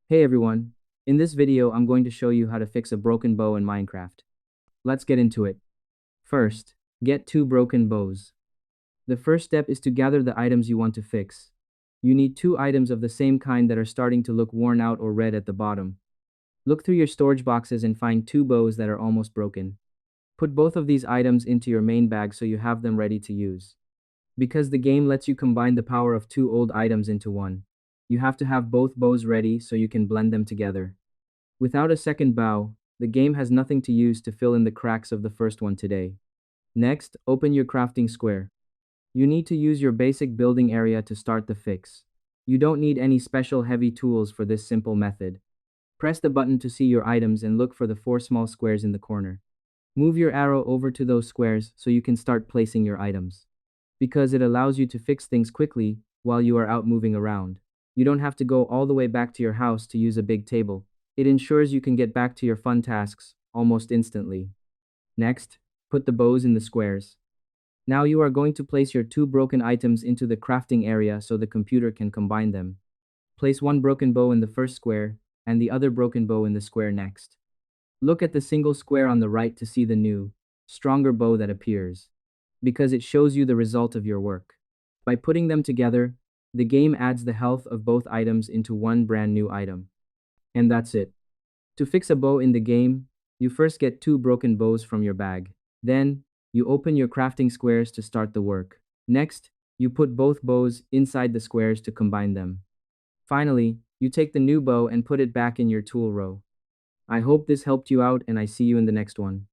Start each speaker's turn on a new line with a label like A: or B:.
A: Hey everyone, in this video I'm going to show you how to fix a broken bow in Minecraft. Let's get into it. First, get two broken bows. The first step is to gather the items you want to fix. You need two items of the same kind that are starting to look worn out or red at the bottom. Look through your storage boxes and find two bows that are almost broken. Put both of these items into your main bag so you have them ready to use. Because the game lets you combine the power of two old items into one, you have to have both bows ready so you can blend them together. Without a second bow, the game has nothing to use to fill in the cracks of the first one today. Next, open your crafting square. You need to use your basic building area to start the fix. You don't need any special heavy tools for this simple method. Press the button to see your items and look for the four small squares in the corner. Move your arrow over to those squares so you can start placing your items. Because it allows you to fix things quickly while you are out moving around. You don't have to go all the way back to your house to use a big table. It ensures you can get back to your fun tasks almost instantly. Next, put the bows in the squares. Now you are going to place your two broken items into the crafting area so the computer can combine them. Place one broken bow in the first square and the other broken bow in the square next. Look at the single square on the right to see the new, stronger bow that appears, because it shows you the result of your work. By putting them together, the game adds the health of both items into one brand new item. And that's it. To fix a bow in the game, you first get two broken bows from your bag. Then, you open your crafting squares to start the work. Next, you put both bows inside the squares to combine them. Finally, you take the new bow and put it back in your tool row. I hope this helped you out and I see you in the next one.